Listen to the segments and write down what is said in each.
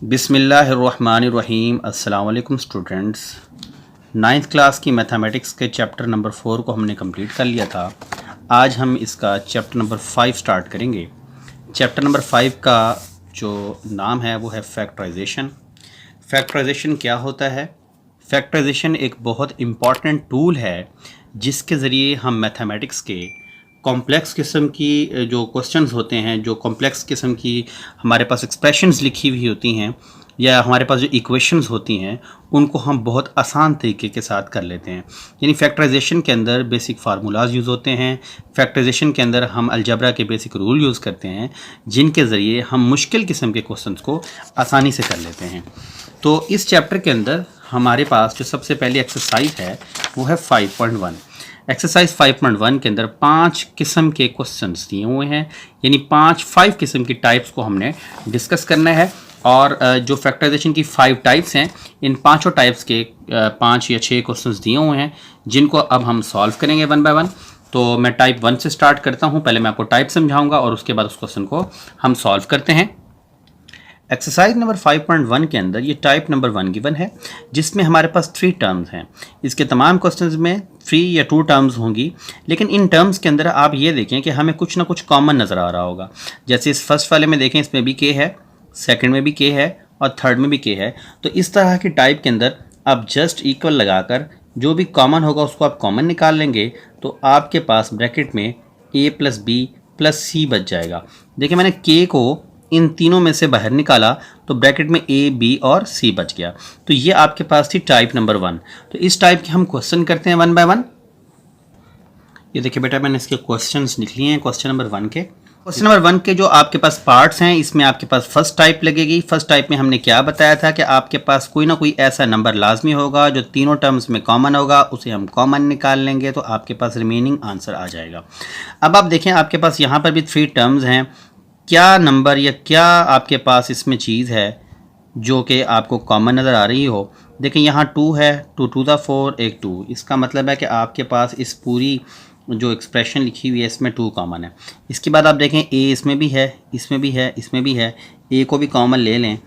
बिस्मिल्लाहिर्रहमानिर्रहीम। अस्सलाम वालेकुम स्टूडेंट्स। 9th क्लास की मैथमेटिक्स के चैप्टर नंबर 4 को हमने कंप्लीट कर लिया था। आज हम इसका चैप्टर नंबर 5 स्टार्ट करेंगे। चैप्टर नंबर 5 का जो नाम है वो है फैक्टराइजेशन। फैक्टराइजेशन क्या होता है? फैक्टराइजेशन एक बहुत इम्पॉर्टेंट टूल है जिसके ज़रिए हम मैथमेटिक्स के कॉम्प्लेक्स किस्म की जो क्वेश्चंस होते हैं, जो कॉम्प्लेक्स किस्म की हमारे पास एक्सप्रेशंस लिखी हुई होती हैं या हमारे पास जो इक्वेशंस होती हैं, उनको हम बहुत आसान तरीके के साथ कर लेते हैं। यानी फैक्टराइजेशन के अंदर बेसिक फार्मूलाज यूज़ होते हैं। फैक्टराइजेशन के अंदर हम अलजबरा के बेसिक रूल यूज़ करते हैं जिनके ज़रिए हम मुश्किल किस्म के क्वेश्चंस को आसानी से कर लेते हैं। तो इस चैप्टर के अंदर हमारे पास जो सबसे पहली एक्सरसाइज है वो है 5.1। एक्सरसाइज 5.1 के अंदर 5 किस्म के क्वेश्चंस दिए हुए हैं, यानी 5 किस्म की टाइप्स को हमने डिस्कस करना है। और जो फैक्टराइजेशन की 5 टाइप्स हैं, इन पांचों टाइप्स के 5 या 6 क्वेश्चंस दिए हुए हैं जिनको अब हम सॉल्व करेंगे वन बाय वन। तो मैं टाइप 1 से स्टार्ट करता हूं। पहले मैं आपको टाइप समझाऊंगा और उसके बाद उस क्वेश्चन को हम सॉल्व करते हैं। एक्सरसाइज नंबर 5.1 के अंदर ये टाइप नंबर 1 गिवन है जिसमें हमारे पास 3 टर्म्स हैं। इसके तमाम क्वेश्चंस में 3 या 2 टर्म्स होंगी, लेकिन इन टर्म्स के अंदर आप ये देखें कि हमें कुछ ना कुछ कॉमन नज़र आ रहा होगा। जैसे इस फर्स्ट वाले में देखें, इसमें भी के है, सेकंड में भी के है और थर्ड में भी के है। तो इस तरह की टाइप के अंदर आप जस्ट इक्वल लगाकर जो भी कॉमन होगा उसको आप कॉमन निकाल लेंगे तो आपके पास ब्रैकेट में a प्लस बी प्लस सी बच जाएगा। देखिए, मैंने के को इन तीनों में से बाहर निकाला तो ब्रैकेट में ए, बी और सी बच गया। तो ये आपके पास थी टाइप नंबर 1। तो इस टाइप के हम क्वेश्चन करते हैं वन बाय वन। ये देखिए बेटा, मैंने इसके क्वेश्चंस लिख लिए हैं क्वेश्चन नंबर 1 के। क्वेश्चन नंबर 1 के जो आपके पास पार्ट्स हैं, इसमें आपके पास फर्स्ट टाइप लगेगी। फर्स्ट टाइप में हमने क्या बताया था कि आपके पास कोई ना कोई ऐसा नंबर लाजमी होगा जो तीनों टर्म्स में कॉमन होगा, उसे हम कॉमन निकाल लेंगे तो आपके पास रिमेनिंग आंसर आ जाएगा। अब आप देखें, आपके पास यहाँ पर भी 3 टर्म्स हैं। क्या नंबर या क्या आपके पास इसमें चीज़ है जो कि आपको कॉमन नज़र आ रही हो? देखें, यहाँ 2 है, 2 टू द 4 एक 2। इसका मतलब है कि आपके पास इस पूरी जो एक्सप्रेशन लिखी हुई है इसमें 2 कॉमन है। इसके बाद आप देखें, ए इसमें भी है, इसमें भी है, इसमें भी है। ए को भी कॉमन ले लें,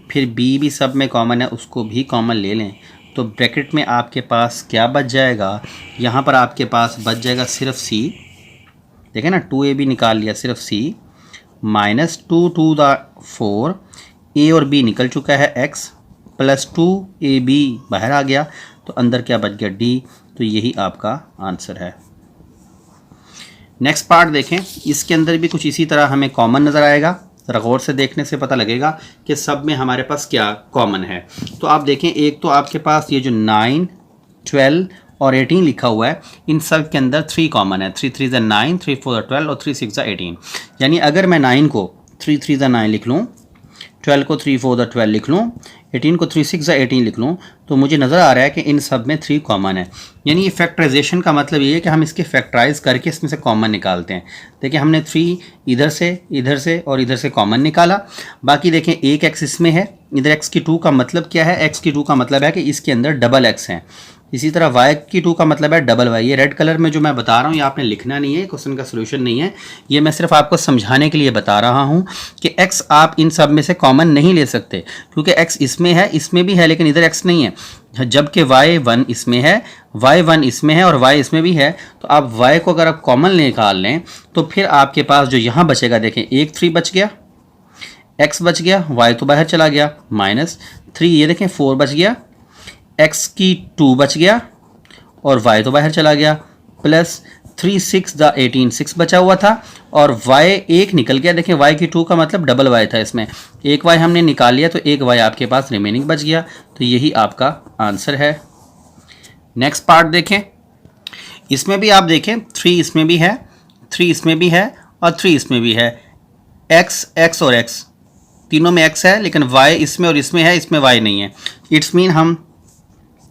फिर बी भी सब में कॉमन है, उसको भी कॉमन ले लें। तो ब्रैकेट में आपके पास क्या बच जाएगा? यहाँ पर आपके पास बच जाएगा सिर्फ सी। देखें ना, 2a भी निकाल लिया, सिर्फ सी माइनस 2 टू द 4। ए और बी निकल चुका है, x प्लस 2ab बाहर आ गया तो अंदर क्या बच गया? d। तो यही आपका आंसर है। नेक्स्ट पार्ट देखें, इसके अंदर भी कुछ इसी तरह हमें कॉमन नज़र आएगा। ज़रा गौर से देखने से पता लगेगा कि सब में हमारे पास क्या कॉमन है। तो आप देखें, एक तो आपके पास ये जो 9, 12 और 18 लिखा हुआ है, इन सब के अंदर 3 कॉमन है। 3 3 9, 3 4 12 और 3 6 18। यानी अगर मैं 9 को 3 3 9 लिख लूँ, 12 को 3 4 12 लिख लूँ, 18 को 3 6 18 लिख लूँ, तो मुझे नज़र आ रहा है कि इन सब में 3 कॉमन है। यानी ये फैक्टराइजेशन का मतलब ये है कि हम इसके फैक्टराइज करके इसमें से कॉमन निकालते हैं। देखिए, हमने 3 इधर से और इधर से कॉमन निकाला। बाकी देखें, एक एक्स इसमें है, इधर x की 2 का मतलब क्या है? x की 2 का मतलब है कि इसके अंदर डबल x है। इसी तरह y की 2 का मतलब है डबल y। ये रेड कलर में जो मैं बता रहा हूँ ये आपने लिखना नहीं है, क्वेश्चन का सोल्यूशन नहीं है, ये मैं सिर्फ आपको समझाने के लिए बता रहा हूँ कि x आप इन सब में से कॉमन नहीं ले सकते, क्योंकि x इसमें है, इसमें भी है, लेकिन इधर x नहीं है। जबकि y1 इसमें है, y1 इसमें है और y इसमें भी है। तो आप y को अगर आप कॉमन निकाल लें तो फिर आपके पास जो यहाँ बचेगा, देखें, एक 3 बच गया, x बच गया, y तो बाहर चला गया, माइनस 3, ये देखें 4 बच गया, x की 2 बच गया और y तो बाहर चला गया, प्लस 3 6 द 18 6 बचा हुआ था और y एक निकल गया। देखें, y की 2 का मतलब डबल y था, इसमें एक y हमने निकाल लिया तो एक y आपके पास रिमेनिंग बच गया। तो यही आपका आंसर है। नेक्स्ट पार्ट देखें, इसमें भी आप देखें 3 इसमें भी है, 3 इसमें भी है और 3 इसमें भी है। x और x तीनों में x है, लेकिन y इसमें और इसमें है, इसमें y नहीं है। इट्स मीन हम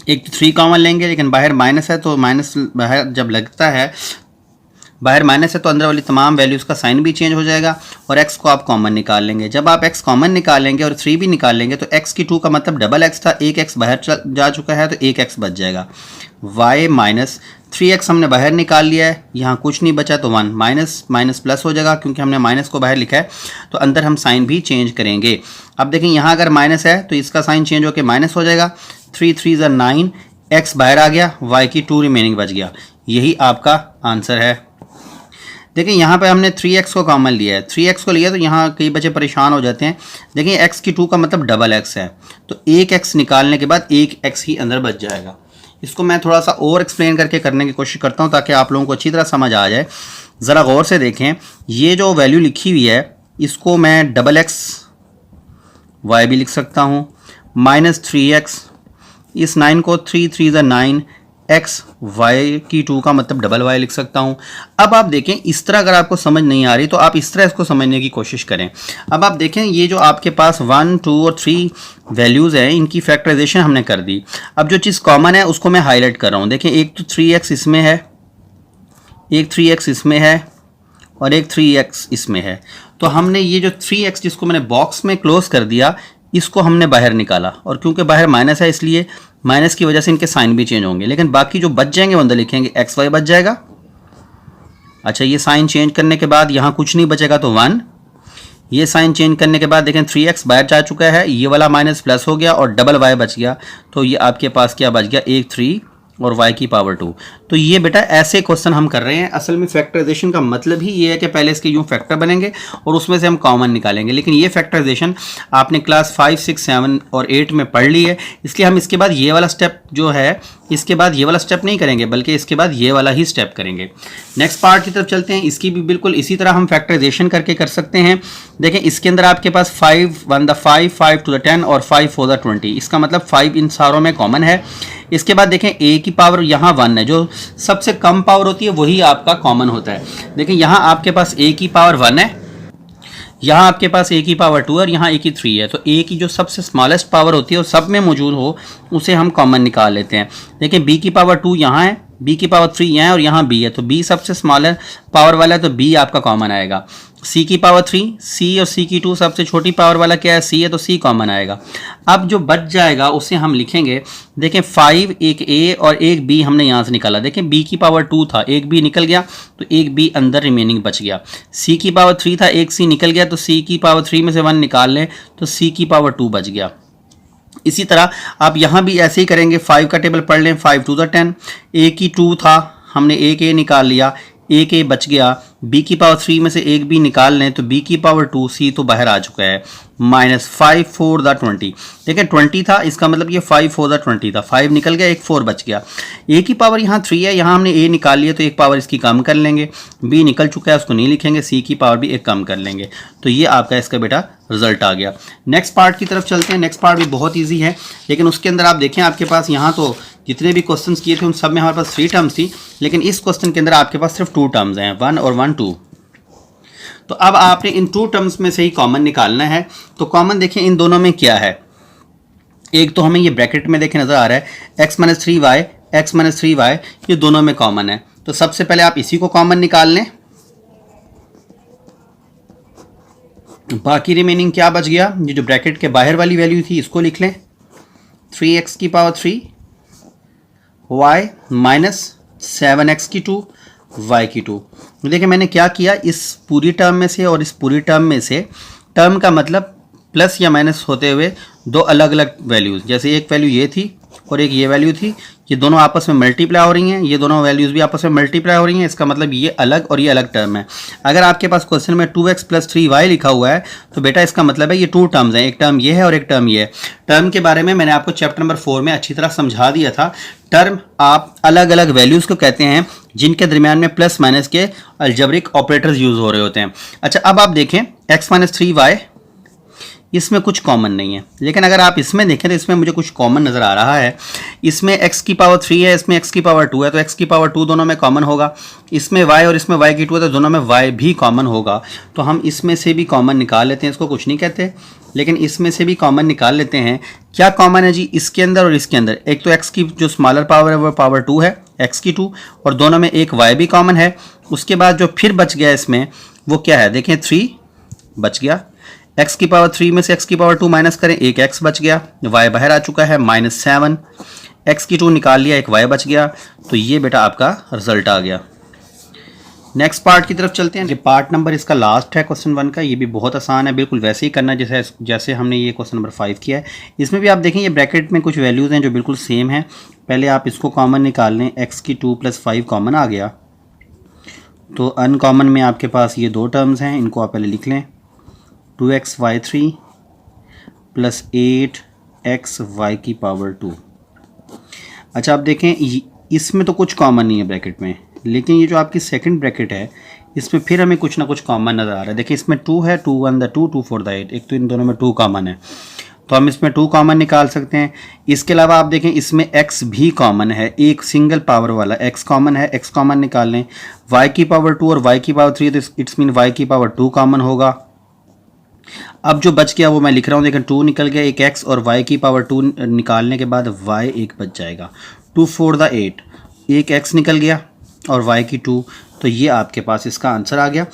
एक 3 कॉमन लेंगे, लेकिन बाहर माइनस है तो माइनस बाहर जब लगता है बाहर माइनस है तो अंदर वाली तमाम वैल्यूज़ का साइन भी चेंज हो जाएगा और x को आप कॉमन निकाल लेंगे। जब आप x कॉमन निकालेंगे और 3 भी निकाल लेंगे तो x की 2 का मतलब डबल x था, एक x बाहर जा चुका है तो एक x बच जाएगा। y माइनस 3x हमने बाहर निकाल लिया है, यहाँ कुछ नहीं बचा तो 1 माइनस माइनस प्लस हो जाएगा, क्योंकि हमने माइनस को बाहर लिखा है तो अंदर हम साइन भी चेंज करेंगे। अब देखें यहाँ अगर माइनस है तो इसका साइन चेंज होकर माइनस हो जाएगा, 3 3 ज़ा 9, x बाहर आ गया, y की 2 रिमेनिंग बच गया। यही आपका आंसर है। देखिए यहाँ पे हमने 3x को कॉमन लिया है, 3x को लिया तो यहाँ कई बच्चे परेशान हो जाते हैं। देखिए x की 2 का मतलब डबल x है, तो एक x निकालने के बाद एक x ही अंदर बच जाएगा। इसको मैं थोड़ा सा और एक्सप्लेन करके करने की कोशिश करता हूँ ताकि आप लोगों को अच्छी तरह समझ आ जाए। ज़रा गौर से देखें, ये जो वैल्यू लिखी हुई है इसको मैं डबल x y भी लिख सकता हूँ, माइनस 3x, इस 9 को 3 3 ज़ा 9, x y की 2 का मतलब डबल y लिख सकता हूँ। अब आप देखें इस तरह अगर आपको समझ नहीं आ रही तो आप इस तरह इसको समझने की कोशिश करें। अब आप देखें ये जो आपके पास 1 2 और 3 वैल्यूज़ हैं इनकी फैक्टराइजेशन हमने कर दी। अब जो चीज़ कॉमन है उसको मैं हाईलाइट कर रहा हूँ। देखें एक तो 3x इसमें है, एक 3x इसमें है और एक 3x इसमें है। तो हमने ये जो 3x जिसको मैंने बॉक्स में क्लोज कर दिया इसको हमने बाहर निकाला, और क्योंकि बाहर माइनस है इसलिए माइनस की वजह से इनके साइन भी चेंज होंगे, लेकिन बाकी जो बच जाएंगे वो अंदर लिखेंगे एक्स वाई बच जाएगा। अच्छा ये साइन चेंज करने के बाद यहाँ कुछ नहीं बचेगा तो 1, ये साइन चेंज करने के बाद देखें 3x बाहर जा चुका है, ये वाला माइनस प्लस हो गया और डबल y बच गया, तो ये आपके पास क्या बच गया, एक 3 और y की पावर 2। तो ये बेटा ऐसे क्वेश्चन हम कर रहे हैं। असल में फैक्टराइजेशन का मतलब ही ये है कि पहले इसके यूँ फैक्टर बनेंगे और उसमें से हम कॉमन निकालेंगे, लेकिन ये फैक्टराइजेशन आपने क्लास 5 6 7 और 8 में पढ़ ली है, इसलिए हम इसके बाद ये वाला स्टेप जो है इसके बाद ये वाला स्टेप नहीं करेंगे बल्कि इसके बाद ये वाला ही स्टेप करेंगे। नेक्स्ट पार्ट की तरफ चलते हैं। इसकी भी बिल्कुल इसी तरह हम फैक्टराइजेशन करके कर सकते हैं। देखें इसके अंदर आपके पास 5 1 द 5 5 टू द 10 और 5 4 द 20, इसका मतलब 5 इन सारों में कॉमन है। इसके बाद देखें a की पावर यहाँ 1 है, जो सबसे कम पावर होती है वही आपका कॉमन होता है। देखें यहाँ आपके पास a की पावर 1 है, यहाँ आपके पास a की पावर 2 और यहाँ a की 3 है, तो a की जो सबसे स्मॉलेस्ट पावर होती है वो सब में मौजूद हो उसे हम कॉमन निकाल लेते हैं। देखिए b की पावर 2 यहाँ है, b की पावर 3 यहाँ है और यहाँ b है, तो b सबसे स्मॉलर पावर वाला है तो b आपका कॉमन आएगा। c की पावर 3, c और c की 2 सबसे छोटी पावर वाला क्या है, c है, तो c कॉमन आएगा। अब जो बच जाएगा उसे हम लिखेंगे। देखें 5 एक a और एक b हमने यहाँ से निकाला। देखें b की पावर 2 था, एक b निकल गया तो एक b अंदर रिमेनिंग बच गया। c की पावर 3 था, एक c निकल गया तो c की पावर 3 में से 1 निकाल लें तो c की पावर 2 बच गया। इसी तरह आप यहाँ भी ऐसे ही करेंगे। 5 का टेबल पढ़ लें, 5 टू द 10, a की 2 था, हमने एक a निकाल लिया, एक a बच गया। b की पावर 3 में से एक b निकाल लें तो b की पावर 2, c तो बाहर आ चुका है, माइनस 5 4 द 20। देखिए 20 था, इसका मतलब ये 5 4 द 20 था, 5 निकल गया, एक 4 बच गया। a की पावर यहाँ 3 है, यहाँ हमने a निकाल लिया तो एक पावर इसकी कम कर लेंगे, b निकल चुका है उसको नहीं लिखेंगे, c की पावर भी एक कम कर लेंगे। तो ये आपका इसका बेटा रिजल्ट आ गया। नेक्स्ट पार्ट की तरफ चलते हैं। नेक्स्ट पार्ट भी बहुत ईजी है, लेकिन उसके अंदर आप देखें आपके पास यहाँ तो जितने भी क्वेश्चंस किए थे उन सब में हमारे पास 3 टर्म्स थी, लेकिन इस क्वेश्चन के अंदर आपके पास सिर्फ 2 टर्म्स हैं, 1 और 1 2। तो अब आपने इन 2 टर्म्स में से ही कॉमन निकालना है। तो कॉमन देखें इन दोनों में क्या है, एक तो हमें ये ब्रैकेट में देखें नजर आ रहा है x minus 3y, x minus 3y, ये दोनों में कॉमन है। तो सबसे पहले आप इसी को कॉमन निकाल लें, बाकी रिमेनिंग क्या बच गया, ये जो ब्रैकेट के बाहर वाली वैल्यू थी इसको लिख लें, 3x की पावर 3 y माइनस 7x की 2 y की 2। देखिए मैंने क्या किया, इस पूरी टर्म में से और इस पूरी टर्म में से, टर्म का मतलब प्लस या माइनस होते हुए दो अलग अलग वैल्यूज़, जैसे एक वैल्यू ये थी और एक ये वैल्यू थी, ये दोनों आपस में मल्टीप्लाई हो रही हैं, ये दोनों वैल्यूज़ भी आपस में मल्टीप्लाई हो रही हैं, इसका मतलब ये अलग और ये अलग टर्म है। अगर आपके पास क्वेश्चन में 2x प्लस 3y लिखा हुआ है तो बेटा इसका मतलब है ये 2 टर्म्स हैं, एक टर्म ये है और एक टर्म ये है। टर्म के बारे में मैंने आपको चैप्टर नंबर 4 में अच्छी तरह समझा दिया था। टर्म आप अलग अलग वैल्यूज़ को कहते हैं जिनके दरमियान में प्लस माइनस के अलजेब्रिक ऑपरेटर्स यूज़ हो रहे होते हैं। अच्छा अब आप देखें x माइनस 3y, इसमें कुछ कॉमन नहीं है, लेकिन अगर आप इसमें देखें तो इसमें मुझे कुछ कॉमन नज़र आ रहा है। इसमें x की पावर 3 है, इसमें x की पावर 2 है, तो x की पावर 2 दोनों में कॉमन होगा। इसमें y और इसमें y की 2 है तो दोनों में y भी कॉमन होगा। तो हम इसमें से भी कॉमन निकाल लेते हैं, इसको कुछ नहीं कहते, लेकिन इसमें से भी कॉमन निकाल लेते हैं। क्या कॉमन है जी इसके अंदर और इसके अंदर, एक तो x की जो स्मॉलर पावर है वो पावर 2 है, x की 2, और दोनों में एक y भी कॉमन है उसके बाद जो फिर बच गया इसमें वो क्या है, देखें 3 बच गया, x की पावर 3 में से x की पावर 2 माइनस करें, एक x बच गया, y बाहर आ चुका है -7, x की 2 निकाल लिया, एक y बच गया। तो ये बेटा आपका रिजल्ट आ गया। नेक्स्ट पार्ट की तरफ चलते हैं। ये पार्ट नंबर इसका लास्ट है क्वेश्चन 1 का। ये भी बहुत आसान है, बिल्कुल वैसे ही करना है जैसे हमने ये क्वेश्चन नंबर 5 किया है। इसमें भी आप देखें ये ब्रैकेट में कुछ वैल्यूज़ हैं जो बिल्कुल सेम है। पहले आप इसको कॉमन निकाल लें, x की 2 + 5 कॉमन आ गया, तो अनकॉमन में आपके पास ये 2 टर्म्स हैं, इनको आप पहले लिख लें, 2xy3 + 8xy⁴। अच्छा आप देखें इसमें तो कुछ कॉमन नहीं है ब्रैकेट में, लेकिन ये जो आपकी सेकंड ब्रैकेट है इसमें फिर हमें कुछ ना कुछ कॉमन नज़र आ रहा है। देखिए इसमें 2 है, 2 1 द 2, 2 4 द 8, एक तो इन दोनों में 2 कॉमन है, तो हम इसमें 2 कॉमन निकाल सकते हैं। इसके अलावा आप देखें इसमें x भी कॉमन है, एक सिंगल पावर वाला x कॉमन है, x कॉमन निकाल लें। y की पावर 2 और y की पावर 3, तो इट्स मीन y की पावर 2 कॉमन होगा। अब जो बच गया वो मैं लिख रहा हूँ, देखें 2 निकल गया, एक x और y की पावर 2 निकालने के बाद y एक बच जाएगा, 2 4 द 8, एक x निकल गया और y की 2, तो ये आपके पास इसका आंसर आ गया।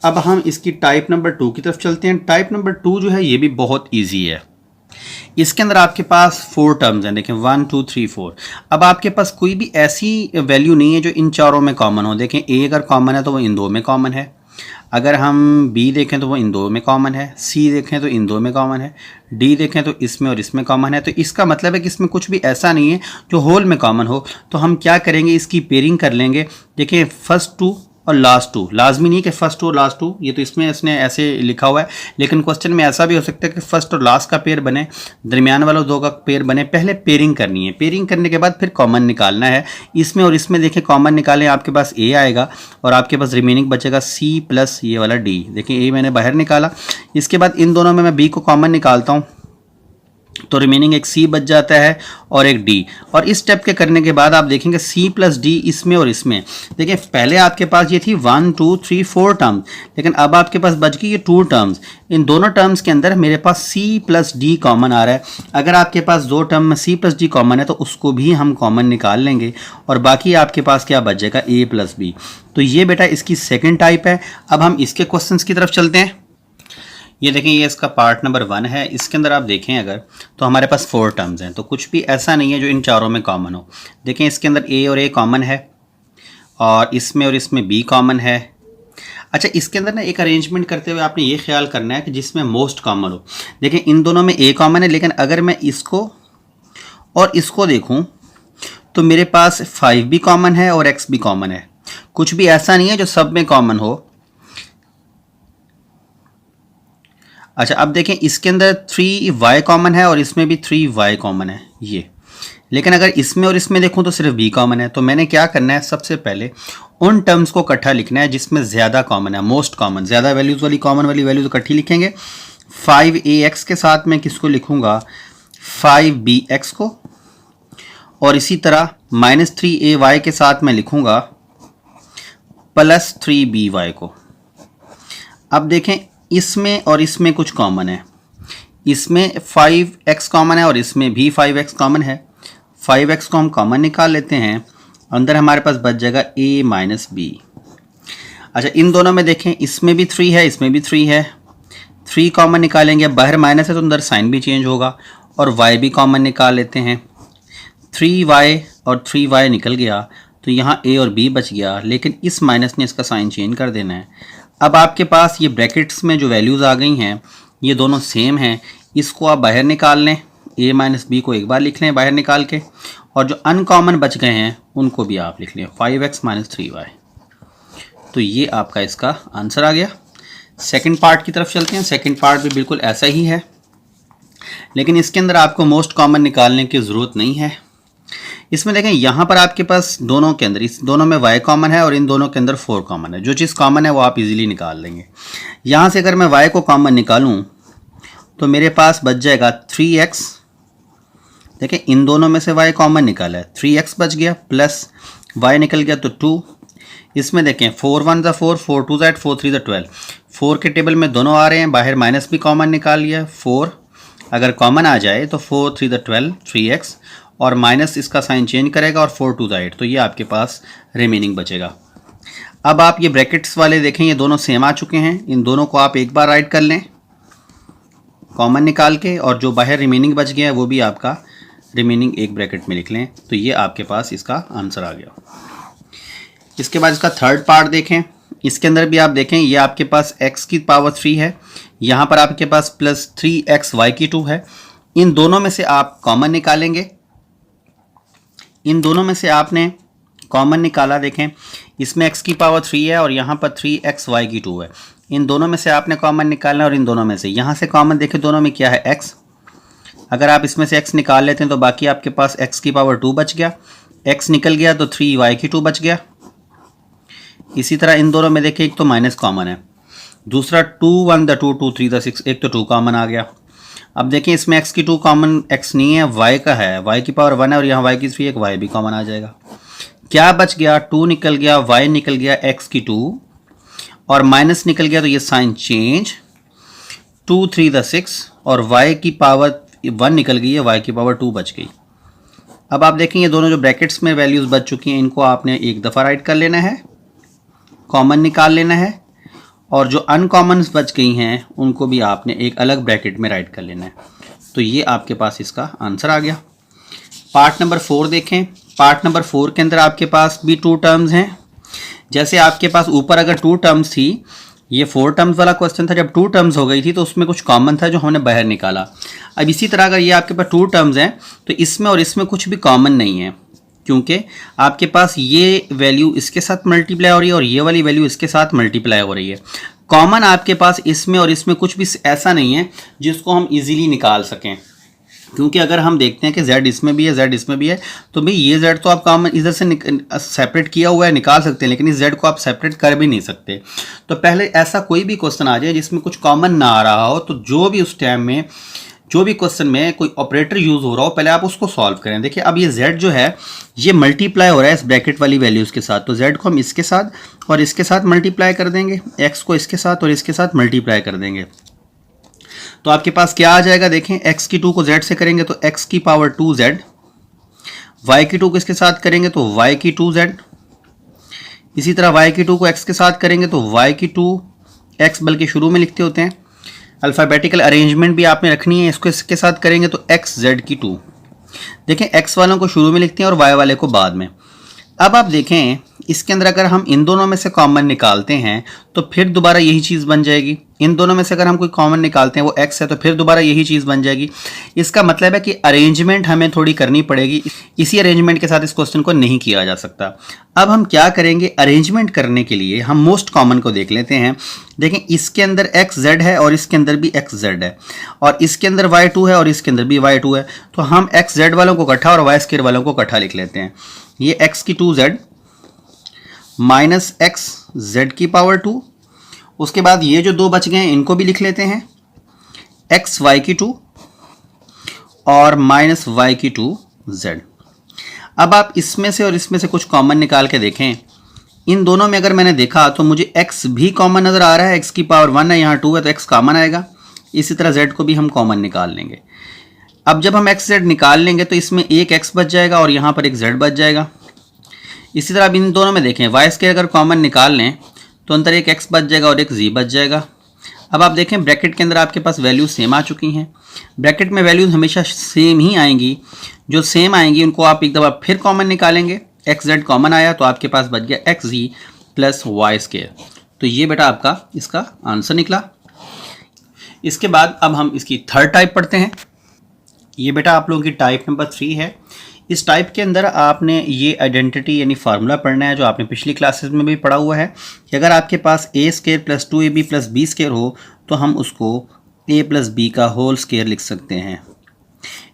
अब हम इसकी टाइप नंबर 2 की तरफ चलते हैं। टाइप नंबर 2 जो है ये भी बहुत इजी है। इसके अंदर आपके पास 4 टर्म्स हैं, देखें 1 2 3 4। अब आपके पास कोई भी ऐसी वैल्यू नहीं है जो इन चारों में कॉमन हो। देखें a अगर कॉमन है तो वो इन 2 में कॉमन है, अगर हम b देखें तो वो इन 2 में कॉमन है, c देखें तो इन 2 में कॉमन है, d देखें तो इसमें और इसमें कॉमन है। तो इसका मतलब है कि इसमें कुछ भी ऐसा नहीं है जो होल में कॉमन हो। तो हम क्या करेंगे, इसकी पेयरिंग कर लेंगे। देखिए फर्स्ट 2 और लास्ट 2, लाजमी नहीं कि फर्स्ट 2 और लास्ट 2, ये तो इसमें इसने ऐसे लिखा हुआ है, लेकिन क्वेश्चन में ऐसा भी हो सकता है कि फर्स्ट और लास्ट का पेयर बने, दरमियान वालों 2 का पेयर बने। पहले पेयरिंग करनी है, पेयरिंग करने के बाद फिर कॉमन निकालना है। इसमें और इसमें देखें कॉमन निकालें, आपके पास a आएगा और आपके पास रिमेनिंग बचेगा c + ये वाला d। देखिए a मैंने बाहर निकाला, इसके बाद इन दोनों में मैं b को कॉमन निकालता हूँ, तो रिमेनिंग एक c बच जाता है और एक d। और इस स्टेप के करने के बाद आप देखेंगे c + d इसमें और इसमें। देखिए पहले आपके पास ये थी 1 2 3 4 टर्म्स, लेकिन अब आपके पास बच गई ये 2 टर्म्स। इन दोनों टर्म्स के अंदर मेरे पास c + d कॉमन आ रहा है। अगर आपके पास 2 टर्म में c + d कॉमन है तो उसको भी हम कॉमन निकाल लेंगे और बाकी आपके पास क्या बच जाएगा, a + b। तो ये बेटा इसकी सेकेंड टाइप है। अब हम इसके क्वेश्चन की तरफ चलते हैं। ये देखें ये इसका पार्ट नंबर 1 है। इसके अंदर आप देखें अगर तो हमारे पास 4 टर्म्स हैं, तो कुछ भी ऐसा नहीं है जो इन चारों में कॉमन हो। देखें इसके अंदर a और a कॉमन है और इसमें b कॉमन है। अच्छा इसके अंदर ना एक अरेंजमेंट करते हुए आपने ये ख्याल करना है कि जिसमें मोस्ट कॉमन हो। देखें इन दोनों में a कॉमन है, लेकिन अगर मैं इसको और इसको देखूँ तो मेरे पास 5 भी कॉमन है और x भी कॉमन है। कुछ भी ऐसा नहीं है जो सब में कॉमन हो। अच्छा अब देखें इसके अंदर 3y कॉमन है और इसमें भी 3y कॉमन है ये, लेकिन अगर इसमें और इसमें देखूं तो सिर्फ b कॉमन है। तो मैंने क्या करना है, सबसे पहले उन टर्म्स को इकट्ठा लिखना है जिसमें ज़्यादा कॉमन है, मोस्ट कॉमन, ज़्यादा वैल्यूज़ वाली कॉमन वाली वैल्यूज़ इकट्ठी लिखेंगे। 5ax के साथ मैं किसको लिखूँगा, 5bx को, और इसी तरह -3ay के साथ मैं लिखूँगा +3by को। अब देखें इसमें और इसमें कुछ कॉमन है, इसमें 5x कॉमन है और इसमें भी 5x कॉमन है। 5x को हम कॉमन निकाल लेते हैं, अंदर हमारे पास बच जाएगा a - b। अच्छा इन दोनों में देखें इसमें भी 3 है, इसमें भी 3 है, 3 कॉमन निकालेंगे, बाहर माइनस है तो अंदर साइन भी चेंज होगा, और y भी कॉमन निकाल लेते हैं। 3y और 3y निकल गया, तो यहाँ a और b बच गया, लेकिन इस माइनस ने इसका साइन चेंज कर देना है। अब आपके पास ये ब्रैकेट्स में जो वैल्यूज़ आ गई हैं ये दोनों सेम हैं, इसको आप बाहर निकाल लें, a - b को एक बार लिख लें बाहर निकाल के, और जो अनकॉमन बच गए हैं उनको भी आप लिख लें, 5x - 3y। तो ये आपका इसका आंसर आ गया। सेकंड पार्ट की तरफ चलते हैं। सेकंड पार्ट भी बिल्कुल ऐसा ही है, लेकिन इसके अंदर आपको मोस्ट कॉमन निकालने की ज़रूरत नहीं है। इसमें देखें यहाँ पर आपके पास दोनों के अंदर, इस दोनों में y कॉमन है और इन दोनों के अंदर 4 कॉमन है। जो चीज़ कॉमन है वो आप इजीली निकाल लेंगे। यहाँ से अगर मैं y को कॉमन निकालूँ तो मेरे पास बच जाएगा 3x। देखें इन दोनों में से y कॉमन निकाला है, 3x बच गया, प्लस y निकल गया तो 2। इसमें देखें 4 1 ज़ा 4, 4 2 ज़ा 8, 4 3 ज़ा 12। 4 के टेबल में दोनों आ रहे हैं, बाहर माइनस भी कॉमन निकाल लिया, 4 अगर कॉमन आ जाए तो 4 3 ज़ा 12, 3x, और माइनस इसका साइन चेंज करेगा और 4 2 ज़ा 8, तो ये आपके पास रिमेनिंग बचेगा। अब आप ये ब्रैकेट्स वाले देखें, ये दोनों सेम आ चुके हैं। इन दोनों को आप एक बार राइट कर लें कॉमन निकाल के, और जो बाहर रिमेनिंग बच गया है वो भी आपका रिमेनिंग एक ब्रैकेट में लिख लें। तो ये आपके पास इसका आंसर आ गया। इसके बाद इसका थर्ड पार्ट देखें। इसके अंदर भी आप देखें, ये आपके पास x की पावर 3 है, यहाँ पर आपके पास प्लस 3x y की 2 है। इन दोनों में से आप कॉमन निकालेंगे। इन दोनों में से आपने कॉमन निकाला, देखें इसमें x की पावर 3 है और यहाँ पर 3x y की 2 है। इन दोनों में से आपने कॉमन निकालना, और इन दोनों में से यहाँ से कॉमन देखें दोनों में क्या है x। अगर आप इसमें से x निकाल लेते हैं तो बाकी आपके पास x की पावर 2 बच गया, x निकल गया तो 3y की 2 बच गया। इसी तरह इन दोनों में देखिए एक तो माइनस कॉमन है, दूसरा 2 1 2 2 3 6, एक तो 2 कॉमन आ गया। अब देखिए इसमें x की 2 कॉमन, x नहीं है y का है, y की पावर 1 है और यहाँ y की 3 एक y भी कॉमन आ जाएगा। क्या बच गया, 2 निकल गया, y निकल गया, x की 2 और माइनस निकल गया तो ये साइन चेंज, 2 3 6 और y की पावर 1 निकल गई है, y की पावर 2 बच गई। अब आप देखें ये दोनों जो ब्रैकेट्स में वैल्यूज़ बच चुकी हैं इनको आपने एक दफ़ा राइट कर लेना है, कॉमन निकाल लेना है, और जो अनकॉमन बच गई हैं उनको भी आपने एक अलग ब्रैकेट में राइट कर लेना है। तो ये आपके पास इसका आंसर आ गया। पार्ट नंबर 4 देखें। पार्ट नंबर 4 के अंदर आपके पास भी 2 टर्म्स हैं। जैसे आपके पास ऊपर अगर 2 टर्म्स थी, ये 4 टर्म्स वाला क्वेश्चन था, जब 2 टर्म्स हो गई थी तो उसमें कुछ कॉमन था जो हमने बाहर निकाला। अब इसी तरह अगर ये आपके पास 2 टर्म्स हैं तो इसमें और इसमें कुछ भी कॉमन नहीं है, क्योंकि आपके पास ये वैल्यू इसके साथ मल्टीप्लाई हो रही है और ये वाली वैल्यू इसके साथ मल्टीप्लाई हो रही है। कॉमन आपके पास इसमें और इसमें कुछ भी ऐसा नहीं है जिसको हम इजीली निकाल सकें, क्योंकि अगर हम देखते हैं कि z इसमें भी है, z इसमें भी है, तो भाई ये z तो आप कॉमन इधर से सेपरेट किया हुआ है, निकाल सकते हैं, लेकिन इस z को आप सेपरेट कर भी नहीं सकते। तो पहले ऐसा कोई भी क्वेश्चन आ जाए जिसमें कुछ कॉमन ना आ रहा हो, तो जो भी उस टाइम में जो भी क्वेश्चन में कोई ऑपरेटर यूज हो रहा हो पहले आप उसको सॉल्व करें। देखिए अब ये z जो है ये मल्टीप्लाई हो रहा है इस ब्रैकेट वाली वैल्यूज़ के साथ, तो z को हम इसके साथ और इसके साथ मल्टीप्लाई कर देंगे, x को इसके साथ और इसके साथ मल्टीप्लाई कर देंगे। तो आपके पास क्या आ जाएगा, देखें x की 2 को z से करेंगे तो x की पावर 2z, y की 2 को इसके साथ करेंगे तो y की 2z, इसी तरह y की 2 को x के साथ करेंगे तो y की 2x, बल्कि शुरू में लिखते होते हैं, अल्फ़ाबेटिकल अरेंजमेंट भी आपने रखनी है। इसको इसके साथ करेंगे तो x z की 2, देखें x वालों को शुरू में लिखते हैं और y वाले को बाद में। अब आप देखें इसके अंदर अगर हम इन दोनों में से कॉमन निकालते हैं तो फिर दोबारा यही चीज़ बन जाएगी। इन दोनों में से अगर हम कोई कॉमन निकालते हैं वो x है तो फिर दोबारा यही चीज़ बन जाएगी। इसका मतलब है कि अरेंजमेंट हमें थोड़ी करनी पड़ेगी, इसी अरेंजमेंट के साथ इस क्वेश्चन को नहीं किया जा सकता। अब हम क्या करेंगे, अरेंजमेंट करने के लिए हम मोस्ट कॉमन को देख लेते हैं। देखें इसके अंदर x z है और इसके अंदर भी x z है, और इसके अंदर y2 है और इसके अंदर भी y2 है, तो हम x z वालों को इकट्ठा और y स्क्वायर वालों को इकट्ठा लिख लेते हैं। ये x की 2z माइनस x z की पावर 2, उसके बाद ये जो दो बच गए हैं इनको भी लिख लेते हैं, x y की 2 और माइनस y की 2z। अब आप इसमें से और इसमें से कुछ कॉमन निकाल के देखें। इन दोनों में अगर मैंने देखा तो मुझे x भी कॉमन नज़र आ रहा है, x की पावर 1 है, यहाँ 2 है तो x कॉमन आएगा। इसी तरह z को भी हम कॉमन निकाल लेंगे। अब जब हम x z निकाल लेंगे तो इसमें एक x बच जाएगा और यहाँ पर एक z बच जाएगा। इसी तरह अब इन दोनों में देखें y स्क्वायर अगर कॉमन निकाल लें तो अंदर एक x बच जाएगा और एक z बच जाएगा। अब आप देखें ब्रैकेट के अंदर आपके पास वैल्यूज सेम आ चुकी हैं। ब्रैकेट में वैल्यूज हमेशा सेम ही आएंगी, जो सेम आएंगी उनको आप एक दफ़ा फिर कॉमन निकालेंगे। एक्स जेड कॉमन आया तो आपके पास बच गया एक्स जी प्लस वाई स्क्वायर। तो ये बेटा आपका इसका आंसर निकला। इसके बाद अब हम इसकी थर्ड टाइप पढ़ते हैं। ये बेटा आप लोगों की टाइप नंबर 3 है। इस टाइप के अंदर आपने ये आइडेंटिटी यानी फार्मूला पढ़ना है जो आपने पिछली क्लासेस में भी पढ़ा हुआ है कि अगर आपके पास a square plus 2ab plus b square हो तो हम उसको a प्लस बी का होल स्क्वायर लिख सकते हैं।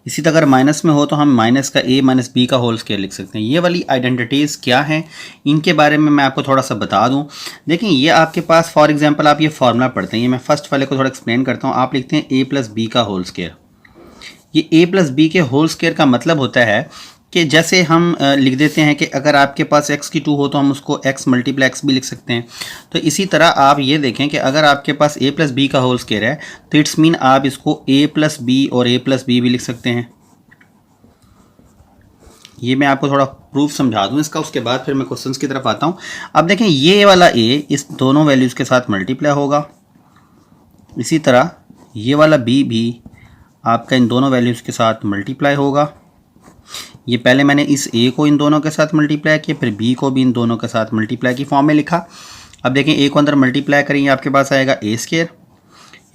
इसी तरह अगर माइनस में हो तो हम माइनस का a माइनस बी का होल स्क्वायर लिख सकते हैं। ये वाली आइडेंटिटीज़ क्या हैं इनके बारे में मैं आपको थोड़ा सा बता दूं। देखें ये आपके पास फॉर एग्जांपल आप ये फार्मूला पढ़ते हैं, ये मैं फर्स्ट वाले को थोड़ा एक्सप्लेन करता हूँ। आप लिखते हैं a प्लस बी का होल स्क्वायर। ये a प्लस बी के होल स्क्वायर का मतलब होता है कि जैसे हम लिख देते हैं कि अगर आपके पास x की 2 हो तो हम उसको x मल्टीप्लाई x भी लिख सकते हैं। तो इसी तरह आप ये देखें कि अगर आपके पास a प्लस बी का होल स्क्वायर है तो इट्स मीन आप इसको a प्लस बी और a प्लस बी भी लिख सकते हैं। ये मैं आपको थोड़ा प्रूफ समझा दूं इसका, उसके बाद फिर मैं क्वेश्चंस की तरफ आता हूं। अब देखें ये वाला a इस दोनों वैल्यूज़ के साथ मल्टीप्लाई होगा, इसी तरह ये वाला b भी आपका इन दोनों वैल्यूज़ के साथ मल्टीप्लाई होगा। ये पहले मैंने इस a को इन दोनों के साथ मल्टीप्लाई किया, फिर b को भी इन दोनों के साथ मल्टीप्लाई की फॉर्म में लिखा। अब देखें a को अंदर मल्टीप्लाई करेंगे, आपके पास आएगा a स्क्वायर,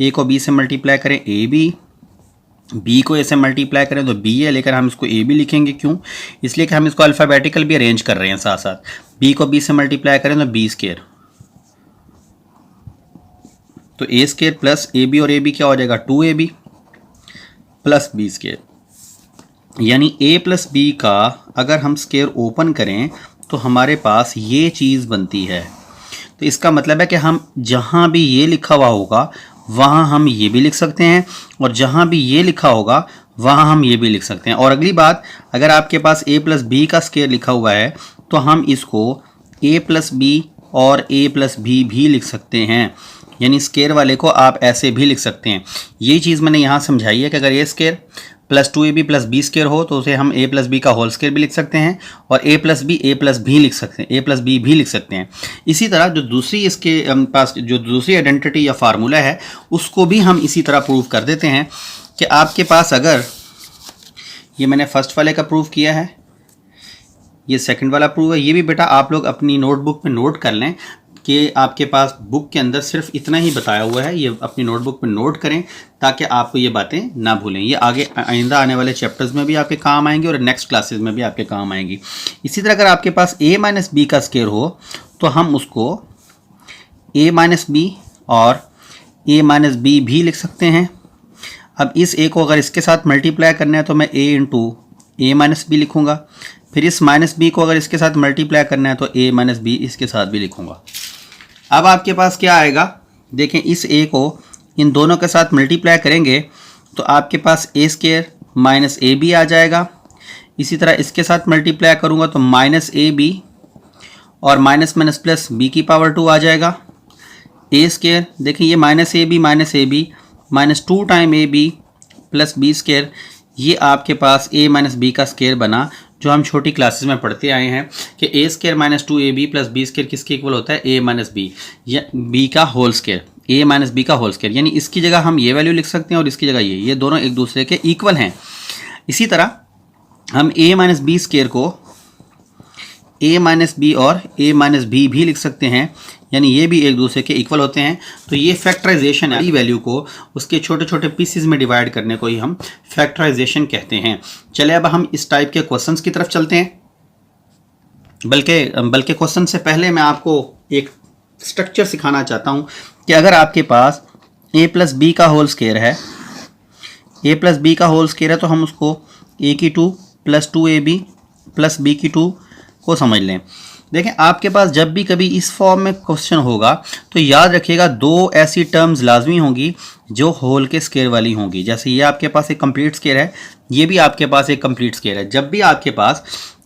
a को b से मल्टीप्लाई करें ab, b को a से मल्टीप्लाई करें तो b है, लेकिन हम इसको a भी लिखेंगे, क्यों? इसलिए कि हम इसको अल्फ़ाबेटिकल भी अरेंज कर रहे हैं साथ साथ। b को b से मल्टीप्लाई करें तो b स्क्वायर, तो a स्क्वायर प्लस ab और ab क्या हो जाएगा 2ab प्लस b स्क्वायर, यानी a प्लस b का अगर हम स्क्वायर ओपन करें तो हमारे पास ये चीज़ बनती है। तो इसका मतलब है कि हम जहाँ भी ये लिखा हुआ होगा वहाँ हम ये भी लिख सकते हैं, और जहाँ भी ये लिखा होगा वहाँ हम ये भी लिख सकते हैं। और अगली बात, अगर आपके पास a प्लस बी का स्क्वायर लिखा हुआ है तो हम इसको a प्लस बी और a प्लस बी भी लिख सकते हैं, यानी स्क्वायर वाले को आप ऐसे भी लिख सकते हैं। यही चीज़ मैंने यहाँ समझाई है कि अगर a square plus 2ab plus b square हो तो उसे हम a प्लस बी का होल स्क्वायर भी लिख सकते हैं, और a प्लस बी लिख सकते हैं, a प्लस बी भी लिख सकते हैं। इसी तरह जो दूसरी इसके पास जो दूसरी आइडेंटिटी या फार्मूला है उसको भी हम इसी तरह प्रूव कर देते हैं कि आपके पास अगर ये मैंने फर्स्ट वाले का प्रूव किया है, ये सेकंड वाला प्रूव है, ये भी बेटा आप लोग अपनी नोटबुक में नोट कर लें कि आपके पास बुक के अंदर सिर्फ इतना ही बताया हुआ है, ये अपनी नोटबुक में नोट करें ताकि आपको ये बातें ना भूलें। ये आगे आइंदा आने वाले चैप्टर्स में भी आपके काम आएंगी और नेक्स्ट क्लासेस में भी आपके काम आएंगी। इसी तरह अगर आपके पास a माइनस बी का स्क्वायर हो तो हम उसको a माइनस बी और a माइनस बी भी लिख सकते हैं। अब इस a को अगर इसके साथ मल्टीप्लाई करना है तो मैं a into a minus b लिखूँगा, फिर इस माइनस बी को अगर इसके साथ मल्टीप्लाई करना है तो a माइनस बी इसके साथ भी लिखूँगा। अब आपके पास क्या आएगा, देखें इस a को इन दोनों के साथ मल्टीप्लाई करेंगे तो आपके पास a square minus a b आ जाएगा। इसी तरह इसके साथ मल्टीप्लाई करूँगा तो माइनस ए बी और माइनस माइनस प्लस b की पावर 2 आ जाएगा। a स्क्वायर देखिए ये minus a b minus 2 time a b plus b square, ये आपके पास a माइनस बी का स्क्वायर बना, जो हम छोटी क्लासेस में पढ़ते आए हैं कि a square minus 2ab plus b square किसके इक्वल होता है, a माइनस बी या b का whole square, a minus b का होल स्क्वायर, यानी इसकी जगह हम ये वैल्यू लिख सकते हैं और इसकी जगह ये दोनों एक दूसरे के इक्वल हैं। इसी तरह हम a माइनस बी स्क्वायर को a माइनस बी और a माइनस बी भी लिख सकते हैं, यानी ये भी एक दूसरे के इक्वल होते हैं। तो ये फैक्टराइजेशन है, वैल्यू को उसके छोटे छोटे पीसेस में डिवाइड करने को ही हम फैक्टराइजेशन कहते हैं। चले अब हम इस टाइप के क्वेश्चंस की तरफ चलते हैं। बल्कि क्वेश्चन से पहले मैं आपको एक स्ट्रक्चर सिखाना चाहता हूँ कि अगर आपके पास a प्लस बी का होल स्क्वायर है, a प्लस बी का होल स्क्वायर है तो हम उसको a की 2 प्लस 2ab प्लस b की 2 को समझ लें। देखें आपके पास जब भी कभी इस फॉर्म में क्वेश्चन होगा तो याद रखिएगा दो ऐसी टर्म्स लाजमी होंगी जो होल के स्क्वायर वाली होंगी। जैसे ये आपके पास एक कंप्लीट स्क्वायर है, ये भी आपके पास एक कंप्लीट स्क्वायर है। जब भी आपके पास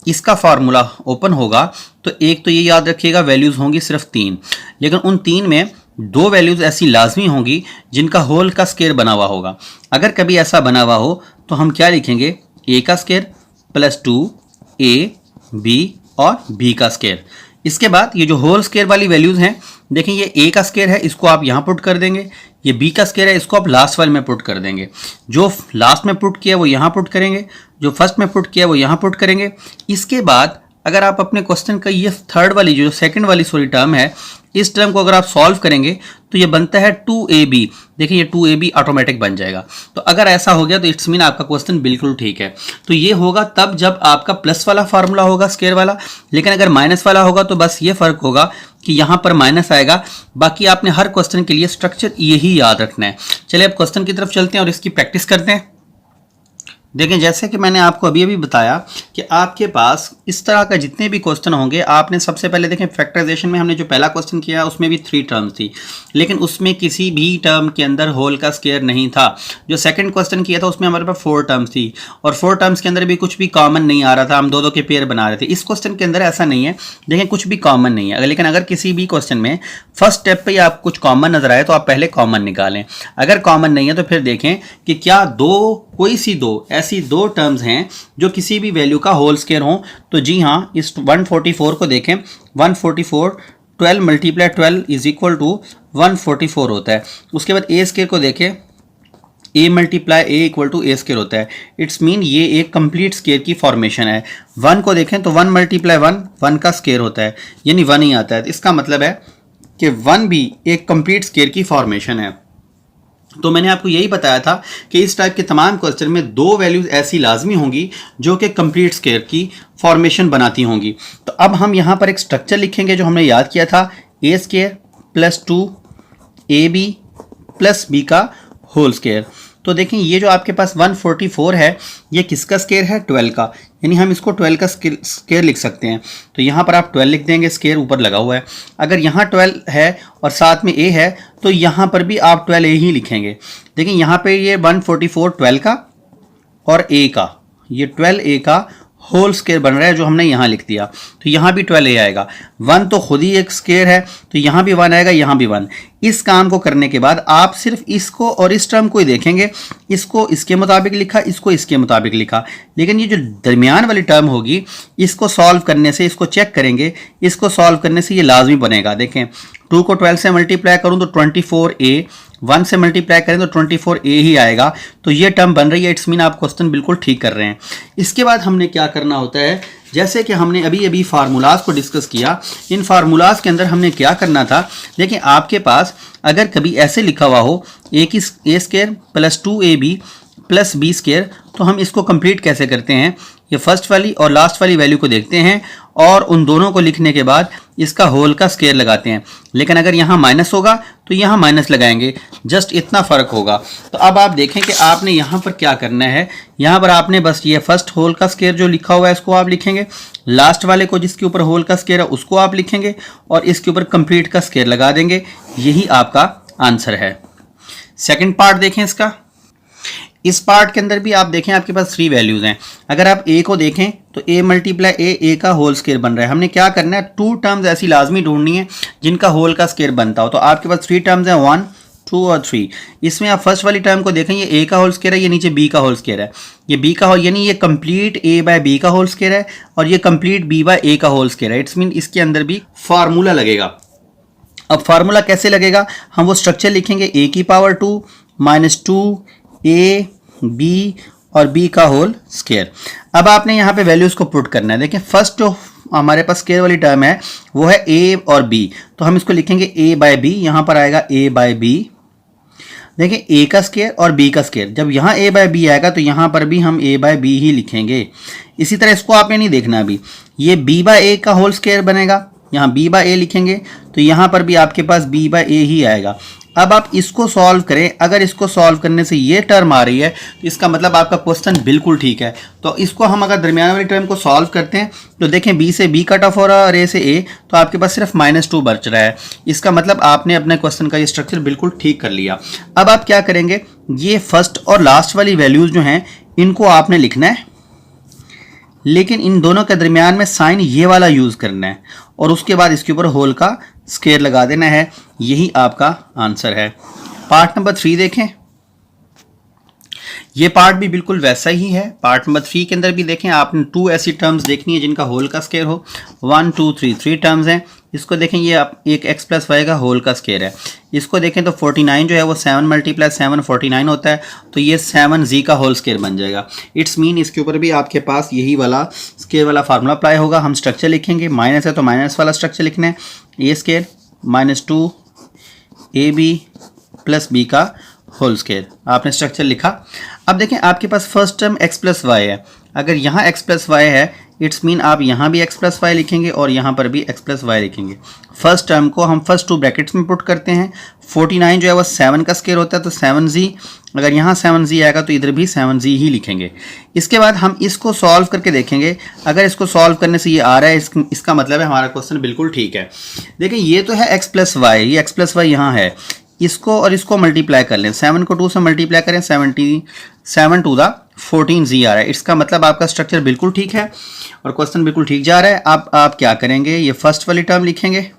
इसका फार्मूला ओपन होगा तो एक तो ये याद रखिएगा वैल्यूज़ होंगी सिर्फ 3, लेकिन उन 3 में 2 वैल्यूज़ ऐसी लाजमी होंगी जिनका होल का स्क्वायर बना हुआ होगा। अगर कभी ऐसा बना हुआ हो तो हम क्या लिखेंगे, a का स्क्वायर प्लस 2a b और b का स्क्वायर। इसके बाद ये जो होल स्क्वायर वाली वैल्यूज़ हैं, देखें ये a का स्क्वायर है इसको आप यहाँ पुट कर देंगे, ये b का स्क्वायर है इसको आप लास्ट वाले में पुट कर देंगे। जो लास्ट में पुट किया वो यहाँ पुट करेंगे, जो फर्स्ट में पुट किया वो यहाँ पुट करेंगे। इसके बाद अगर आप अपने क्वेश्चन का ये थर्ड वाली जो सेकंड वाली टर्म है, इस टर्म को अगर आप सॉल्व करेंगे तो ये बनता है 2ab। देखिए ये 2ab ऑटोमेटिक बन जाएगा। तो अगर ऐसा हो गया तो इट्स मीन आपका क्वेश्चन बिल्कुल ठीक है। तो ये होगा तब जब आपका प्लस वाला फार्मूला होगा स्क्वायर वाला, लेकिन अगर माइनस वाला होगा तो बस ये फर्क होगा कि यहाँ पर माइनस आएगा। बाकी आपने हर क्वेश्चन के लिए स्ट्रक्चर यही याद रखना है। चलिए अब क्वेश्चन की तरफ चलते हैं और इसकी प्रैक्टिस करते हैं। देखें जैसे कि मैंने आपको अभी बताया कि आपके पास इस तरह का जितने भी क्वेश्चन होंगे, आपने सबसे पहले देखें फैक्टराइजेशन में हमने जो पहला क्वेश्चन किया उसमें भी 3 टर्म्स थी, लेकिन उसमें किसी भी टर्म के अंदर होल का स्क्वायर नहीं था। जो सेकंड क्वेश्चन किया था उसमें हमारे पास 4 टर्म्स थी और 4 टर्म्स के अंदर भी कुछ भी कॉमन नहीं आ रहा था, हम 2-2 के पेयर बना रहे थे। इस क्वेश्चन के अंदर ऐसा नहीं है, देखें कुछ भी कॉमन नहीं है। लेकिन अगर किसी भी क्वेश्चन में फर्स्ट स्टेप पर आप कुछ कॉमन नजर आए तो आप पहले कॉमन निकालें। अगर कॉमन नहीं है तो फिर देखें कि क्या 2 कोई सी दो ऐसी दो टर्म्स हैं जो किसी भी वैल्यू का होल स्क्वायर हो, तो जी हाँ, इस 144 को देखें, 144 12 मल्टीप्लाई 12 इज इक्वल टू 144 होता है। उसके बाद ए स्क्वायर को देखें, a multiply a equal to a square होता है। इट्स मीन ये एक कंप्लीट स्क्वायर की फॉर्मेशन है। 1 को देखें तो 1 मल्टीप्लाई 1 का स्क्वायर होता है, यानी 1 ही आता है। तो इसका मतलब है कि 1 भी एक कंप्लीट स्क्वायर की फॉर्मेशन है। तो मैंने आपको यही बताया था कि इस टाइप के तमाम क्वेश्चन में दो वैल्यूज ऐसी लाजमी होंगी जो कि कंप्लीट स्क्वायर की फॉर्मेशन बनाती होंगी। तो अब हम यहाँ पर एक स्ट्रक्चर लिखेंगे जो हमने याद किया था, a square plus 2 a b plus b का होल स्क्वायर। तो देखें ये जो आपके पास 144 है, ये किसका स्क्वायर है? 12 का, यानी हम इसको 12 का स्क्वायर लिख सकते हैं। तो यहाँ पर आप 12 लिख देंगे, स्क्वायर ऊपर लगा हुआ है। अगर यहाँ 12 है और साथ में a है तो यहाँ पर भी आप 12a ही लिखेंगे। देखिए यहाँ पे ये 144 12 का और a का, ये 12a का होल स्क्वायर बन रहा है जो हमने यहाँ लिख दिया। तो यहाँ भी 12a आएगा। 1 तो खुद ही एक स्क्वायर है, तो यहाँ भी 1 आएगा, यहाँ भी 1। इस काम को करने के बाद आप सिर्फ इसको और इस टर्म को ही देखेंगे। इसको इसके मुताबिक लिखा, इसको इसके मुताबिक लिखा, लेकिन ये जो दरमियान वाली टर्म होगी इसको सॉल्व करने से, इसको चेक करेंगे, इसको सॉल्व करने से ये लाजमी बनेगा। देखें 2 को 12 से मल्टीप्लाई करूँ तो 24a, 1 से मल्टीप्लाई करें तो 24a ही आएगा। तो ये टर्म बन रही है। इट्स मीन आप क्वेश्चन बिल्कुल ठीक कर रहे हैं। इसके बाद हमने क्या करना होता है, जैसे कि हमने अभी अभी फार्मूलाज को डिस्कस किया, इन फार्मूलाज के अंदर हमने क्या करना था। देखिए आपके पास अगर कभी ऐसे लिखा हुआ हो a square plus 2ab plus b square, तो हम इसको कंप्लीट कैसे करते हैं, ये फर्स्ट वाली और लास्ट वाली वैल्यू को देखते हैं और उन दोनों को लिखने के बाद इसका होल का स्क्वायर लगाते हैं। लेकिन अगर यहाँ माइनस होगा तो यहाँ माइनस लगाएंगे, जस्ट इतना फ़र्क होगा। तो अब आप देखें कि आपने यहाँ पर क्या करना है। यहाँ पर आपने बस ये फर्स्ट होल का स्क्वायर जो लिखा हुआ है इसको आप लिखेंगे, लास्ट वाले को जिसके ऊपर होल का स्क्वायर है उसको आप लिखेंगे और इसके ऊपर कंप्लीट का स्क्वायर लगा देंगे। यही आपका आंसर है। सेकेंड पार्ट देखें इसका। इस पार्ट के अंदर भी आप देखें आपके पास 3 वैल्यूज़ हैं। अगर आप a को देखें तो a मल्टीप्लाई a का होल स्क्वायर बन रहा है। हमने क्या करना है, 2 टर्म्स ऐसी लाजमी ढूंढनी है जिनका होल का स्क्वायर बनता हो। तो आपके पास 3 टर्म्स हैं, 1 2 और 3। इसमें आप फर्स्ट वाली टर्म को देखें, ये a का होल स्क्वायर है, ये नीचे b का होल स्क्वायर है, ये b का होल, यानी ये कंप्लीट a बाय b का होल स्क्वायर है और ये कंप्लीट b बाय a का होल स्क्वायर है। इट्स मीन इसके अंदर भी फार्मूला लगेगा। अब फार्मूला कैसे लगेगा, हम वो स्ट्रक्चर लिखेंगे, a की पावर 2 माइनस 2a b और b का होल स्क्वायर। अब आपने यहाँ पे वैल्यूज को पुट करना है। देखिए फर्स्ट जो हमारे पास स्क्वायर वाली टर्म है वो है a और b, तो हम इसको लिखेंगे a बाय b, यहाँ पर आएगा a बाय b। देखिए a का स्क्वायर और b का स्क्वायर, जब यहाँ a बाय b आएगा तो यहाँ पर भी हम a बाय b ही लिखेंगे। इसी तरह इसको आपने नहीं देखना, अभी ये b बाय a का होल स्क्वायर बनेगा, यहाँ b बाय a लिखेंगे तो यहाँ पर भी आपके पास b बाय a ही आएगा। अब आप इसको सॉल्व करें, अगर इसको सॉल्व करने से ये टर्म आ रही है तो इसका मतलब आपका क्वेश्चन बिल्कुल ठीक है। तो इसको हम अगर दरमियान वाली टर्म को सॉल्व करते हैं तो देखें b से b कट ऑफ हो रहा है और a से a, तो आपके पास सिर्फ -2 बच रहा है। इसका मतलब आपने अपने क्वेश्चन का ये स्ट्रक्चर बिल्कुल ठीक कर लिया। अब आप क्या करेंगे, ये फर्स्ट और लास्ट वाली वैल्यूज जो हैं इनको आपने लिखना है, लेकिन इन दोनों के दरमियान में साइन ये वाला यूज़ करना है और उसके बाद इसके ऊपर होल का स्क्वायर लगा देना है। यही आपका आंसर है। पार्ट नंबर 3 देखें, ये पार्ट भी बिल्कुल वैसा ही है। पार्ट नंबर 3 के अंदर भी देखें, आपने 2 ऐसी टर्म्स देखनी है जिनका होल का स्क्वायर हो। 1 2 3 टर्म्स हैं। इसको देखें, ये आप एक x प्लस वाई का होल का स्क्वायर है। इसको देखें तो 49 जो है वो 7 मल्टीप्लाई 7 49 होता है, तो ये 7z का होल स्क्वायर बन जाएगा। इट्स मीन इसके ऊपर भी आपके पास यही वाला स्क्वायर वाला फार्मूला अप्लाई होगा। हम स्ट्रक्चर लिखेंगे, माइनस है तो माइनस वाला स्ट्रक्चर लिखना है, a square minus 2ab plus b का होल स्क्वायर। आपने स्ट्रक्चर लिखा। अब देखें आपके पास first term x plus y है। अगर यहाँ x प्लस वाई है, इट्स मीन आप यहाँ भी x प्लस वाई लिखेंगे और यहाँ पर भी x प्लस वाई लिखेंगे। फर्स्ट टर्म को हम फर्स्ट 2 ब्रैकेट्स में पुट करते हैं। 49 जो है वो 7 का स्क्वायर होता है, तो 7z, अगर यहाँ 7z आएगा तो इधर भी 7z ही लिखेंगे। इसके बाद हम इसको सॉल्व करके देखेंगे। अगर इसको सॉल्व करने से ये आ रहा है, इसका मतलब है हमारा क्वेश्चन बिल्कुल ठीक है। देखिए ये तो है x प्लस वाई, ये x प्लस वाई यहाँ है, इसको और इसको मल्टीप्लाई कर लें। 7 को 2 से मल्टीप्लाई करें, 7 टू द 14z आ रहा है। इसका मतलब आपका स्ट्रक्चर बिल्कुल ठीक है और क्वेश्चन बिल्कुल ठीक जा रहा है। अब आप क्या करेंगे, ये फर्स्ट वाली टर्म लिखेंगे,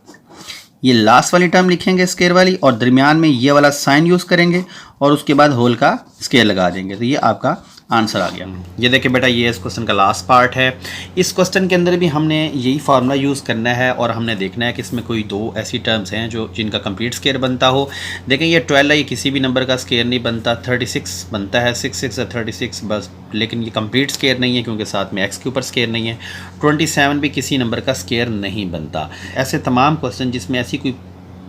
ये लास्ट वाली टर्म लिखेंगे स्क्वायर वाली, और दरमियान में ये वाला साइन यूज़ करेंगे और उसके बाद होल का स्क्वायर लगा देंगे। तो ये आपका आंसर आ गया। ये देखिए बेटा, ये इस क्वेश्चन का लास्ट पार्ट है। इस क्वेश्चन के अंदर भी हमने यही फार्मूला यूज़ करना है और हमने देखना है कि इसमें कोई दो ऐसी टर्म्स हैं जो जिनका कंप्लीट स्क्वायर बनता हो। देखें ये 12 है, ये किसी भी नंबर का स्क्वायर नहीं बनता। 36 बनता है, 6 6 36 बस, लेकिन ये कंप्लीट स्क्वायर नहीं है क्योंकि साथ में एक्स के ऊपर स्क्वायर नहीं है। 27 भी किसी नंबर का स्क्वायर नहीं बनता। ऐसे तमाम क्वेश्चन जिसमें ऐसी कोई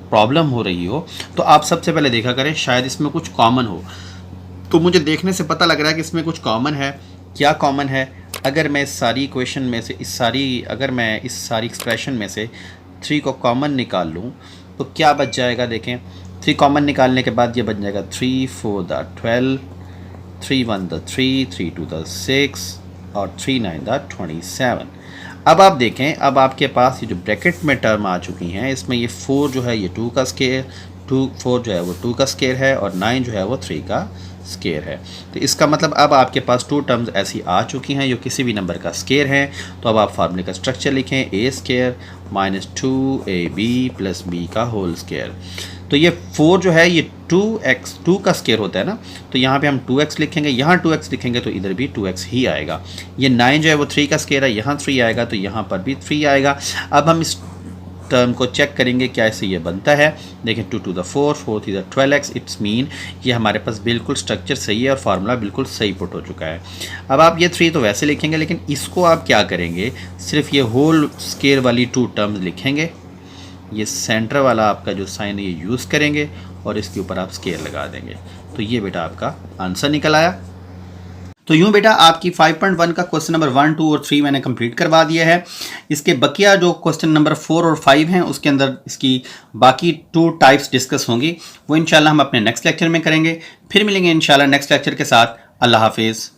प्रॉब्लम हो रही हो तो आप सबसे पहले देखा करें शायद इसमें कुछ कॉमन हो। तो मुझे देखने से पता लग रहा है कि इसमें कुछ कॉमन है। क्या कॉमन है? अगर मैं इस सारी इक्वेशन में से अगर मैं इस सारी एक्सप्रेशन में से 3 को कॉमन निकाल लूँ तो क्या बच जाएगा? देखें 3 कॉमन निकालने के बाद ये बच जाएगा 3 4 द 12, 3 1 द 3, 3 2 द 6 और 3 9 द 27। अब आप देखें, अब आपके पास ये जो ब्रैकेट में टर्म आ चुकी हैं, इसमें ये 4 जो है ये 2 का स्क्वायर, 4 जो है वो 2 का स्क्वायर है और 9 जो है वो 3 का स्क्वायर है। तो इसका मतलब अब आपके पास 2 टर्म्स ऐसी आ चुकी हैं जो किसी भी नंबर का स्क्वायर है। तो अब आप फार्मूले का स्ट्रक्चर लिखें, a square minus 2ab plus b का होल स्क्वायर। तो ये 4 जो है ये 2 का स्क्वायर होता है ना, तो यहाँ पे हम 2x लिखेंगे, यहाँ 2x लिखेंगे तो इधर भी 2x ही आएगा। ये 9 जो है वो 3 का स्क्वायर है, यहाँ 3 आएगा तो यहाँ पर भी 3 आएगा। अब हम इस टर्म को चेक करेंगे क्या इससे ये बनता है। देखें 2 to the 4, 4 to the 12x, it's mean ये हमारे पास बिल्कुल स्ट्रक्चर सही है और फार्मूला बिल्कुल सही पुट हो चुका है। अब आप ये 3 तो वैसे लिखेंगे, लेकिन इसको आप क्या करेंगे, सिर्फ ये होल स्क्वायर वाली 2 टर्म्स लिखेंगे। ये सेंटर वाला आपका जो साइन है ये यूज़ करेंगे और इसके ऊपर आप स्क्वायर लगा देंगे। तो ये बेटा आपका आंसर निकल आया। तो यूँ बेटा आपकी 5.1 का क्वेश्चन नंबर 1, 2 और 3 मैंने कंप्लीट करवा दिया है। इसके बकिया जो क्वेश्चन नंबर 4 और 5 हैं उसके अंदर इसकी बाकी 2 टाइप्स डिस्कस होंगी, वो इंशाल्लाह हम अपने नेक्स्ट लेक्चर में करेंगे। फिर मिलेंगे इंशाल्लाह नेक्स्ट लेक्चर के साथ। अल्लाह हाफिज़।